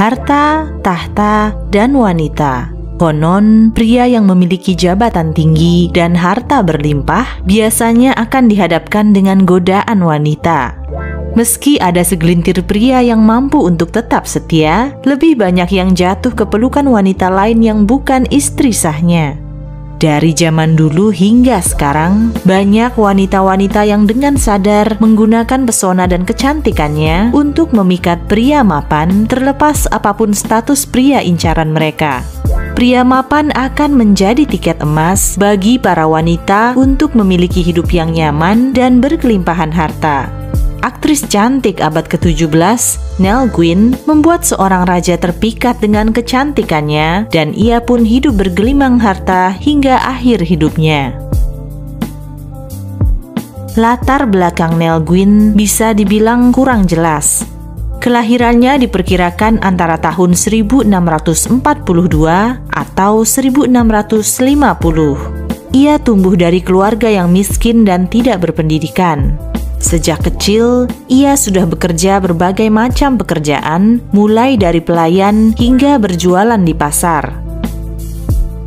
Harta, tahta, dan wanita. Konon, pria yang memiliki jabatan tinggi dan harta berlimpah biasanya akan dihadapkan dengan godaan wanita. Meski ada segelintir pria yang mampu untuk tetap setia, lebih banyak yang jatuh ke pelukan wanita lain yang bukan istri sahnya. Dari zaman dulu hingga sekarang, banyak wanita-wanita yang dengan sadar menggunakan pesona dan kecantikannya untuk memikat pria mapan, terlepas apapun status pria incaran mereka. Pria mapan akan menjadi tiket emas bagi para wanita untuk memiliki hidup yang nyaman dan berkelimpahan harta. Aktris cantik abad ke-17, Nell Gwyn, membuat seorang raja terpikat dengan kecantikannya dan ia pun hidup bergelimang harta hingga akhir hidupnya. Latar belakang Nell Gwyn bisa dibilang kurang jelas. Kelahirannya diperkirakan antara tahun 1642 atau 1650. Ia tumbuh dari keluarga yang miskin dan tidak berpendidikan. Sejak kecil, ia sudah bekerja berbagai macam pekerjaan, mulai dari pelayan hingga berjualan di pasar.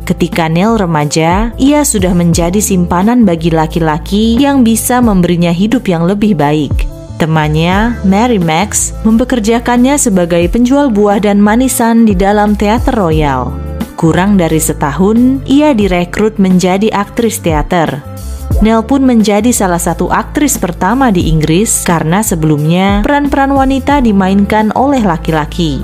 Ketika Nell remaja, ia sudah menjadi simpanan bagi laki-laki yang bisa memberinya hidup yang lebih baik. Temannya, Mary Max, mempekerjakannya sebagai penjual buah dan manisan di dalam teater royal. Kurang dari setahun, ia direkrut menjadi aktris teater. Nell pun menjadi salah satu aktris pertama di Inggris karena sebelumnya peran-peran wanita dimainkan oleh laki-laki.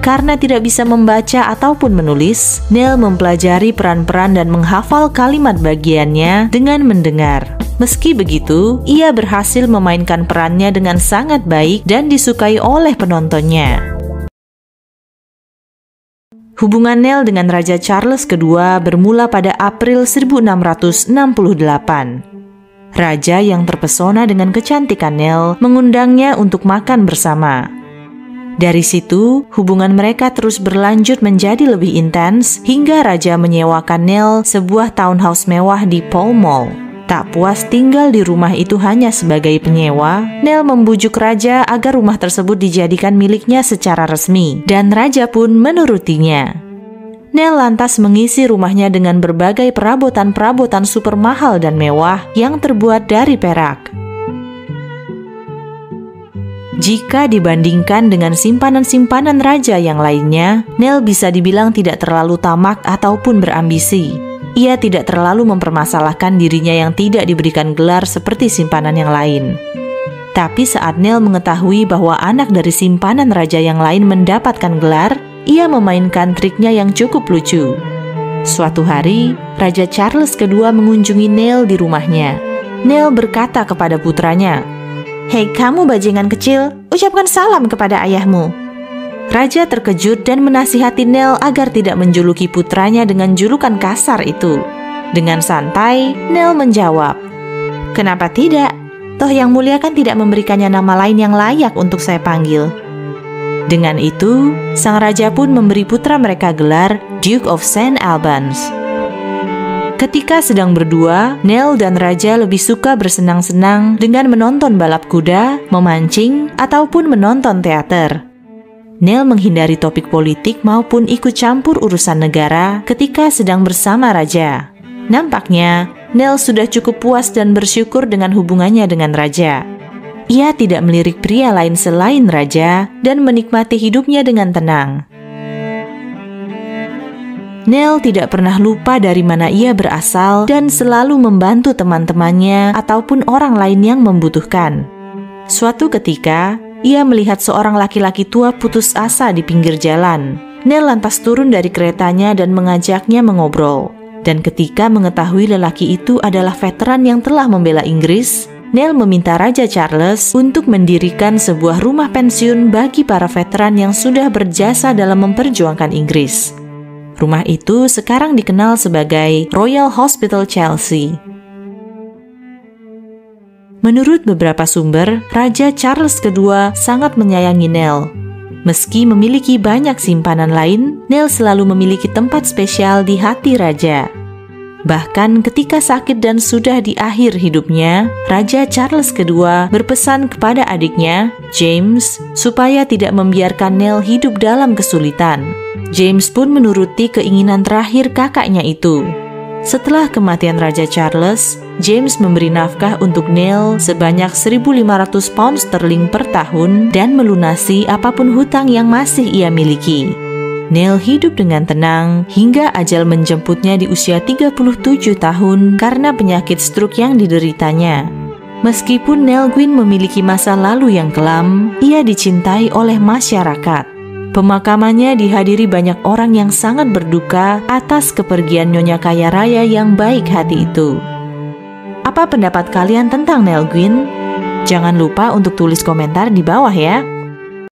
Karena tidak bisa membaca ataupun menulis, Nell mempelajari peran-peran dan menghafal kalimat bagiannya dengan mendengar. Meski begitu, ia berhasil memainkan perannya dengan sangat baik dan disukai oleh penontonnya. Hubungan Nell dengan Raja Charles II bermula pada April 1668. Raja yang terpesona dengan kecantikan Nell mengundangnya untuk makan bersama. Dari situ, hubungan mereka terus berlanjut menjadi lebih intens hingga Raja menyewakan Nell sebuah townhouse mewah di Pall Mall. Tak puas tinggal di rumah itu hanya sebagai penyewa, Nell membujuk Raja agar rumah tersebut dijadikan miliknya secara resmi, dan Raja pun menurutinya. Nell lantas mengisi rumahnya dengan berbagai perabotan-perabotan super mahal dan mewah yang terbuat dari perak. Jika dibandingkan dengan simpanan-simpanan raja yang lainnya, Nell bisa dibilang tidak terlalu tamak ataupun berambisi. Ia tidak terlalu mempermasalahkan dirinya yang tidak diberikan gelar seperti simpanan yang lain. Tapi saat Nell mengetahui bahwa anak dari simpanan raja yang lain mendapatkan gelar, ia memainkan triknya yang cukup lucu. Suatu hari, Raja Charles II mengunjungi Nell di rumahnya. Nell berkata kepada putranya, "Hei kamu bajingan kecil, ucapkan salam kepada ayahmu." Raja terkejut dan menasihati Nell agar tidak menjuluki putranya dengan julukan kasar itu. Dengan santai, Nell menjawab, "Kenapa tidak? Toh Yang Mulia kan tidak memberikannya nama lain yang layak untuk saya panggil." Dengan itu, sang raja pun memberi putra mereka gelar Duke of St. Albans. Ketika sedang berdua, Nell dan Raja lebih suka bersenang-senang dengan menonton balap kuda, memancing, ataupun menonton teater. Nell menghindari topik politik maupun ikut campur urusan negara ketika sedang bersama Raja. Nampaknya, Nell sudah cukup puas dan bersyukur dengan hubungannya dengan Raja. Ia tidak melirik pria lain selain Raja dan menikmati hidupnya dengan tenang. Nell tidak pernah lupa dari mana ia berasal dan selalu membantu teman-temannya ataupun orang lain yang membutuhkan. Suatu ketika, ia melihat seorang laki-laki tua putus asa di pinggir jalan. Nell lantas turun dari keretanya dan mengajaknya mengobrol. Dan ketika mengetahui lelaki itu adalah veteran yang telah membela Inggris, Nell meminta Raja Charles untuk mendirikan sebuah rumah pensiun bagi para veteran yang sudah berjasa dalam memperjuangkan Inggris. Rumah itu sekarang dikenal sebagai Royal Hospital Chelsea. Menurut beberapa sumber, Raja Charles II sangat menyayangi Nell. Meski memiliki banyak simpanan lain, Nell selalu memiliki tempat spesial di hati Raja. Bahkan ketika sakit dan sudah di akhir hidupnya, Raja Charles II berpesan kepada adiknya, James, supaya tidak membiarkan Nell hidup dalam kesulitan. James pun menuruti keinginan terakhir kakaknya itu. Setelah kematian Raja Charles, James memberi nafkah untuk Nell sebanyak 1.500 pound sterling per tahun dan melunasi apapun hutang yang masih ia miliki. Nell hidup dengan tenang hingga ajal menjemputnya di usia 37 tahun karena penyakit stroke yang dideritanya. Meskipun Nell Gwyn memiliki masa lalu yang kelam, ia dicintai oleh masyarakat. Pemakamannya dihadiri banyak orang yang sangat berduka atas kepergian nyonya kaya raya yang baik hati itu. Apa pendapat kalian tentang Nell Gwyn? Jangan lupa untuk tulis komentar di bawah ya.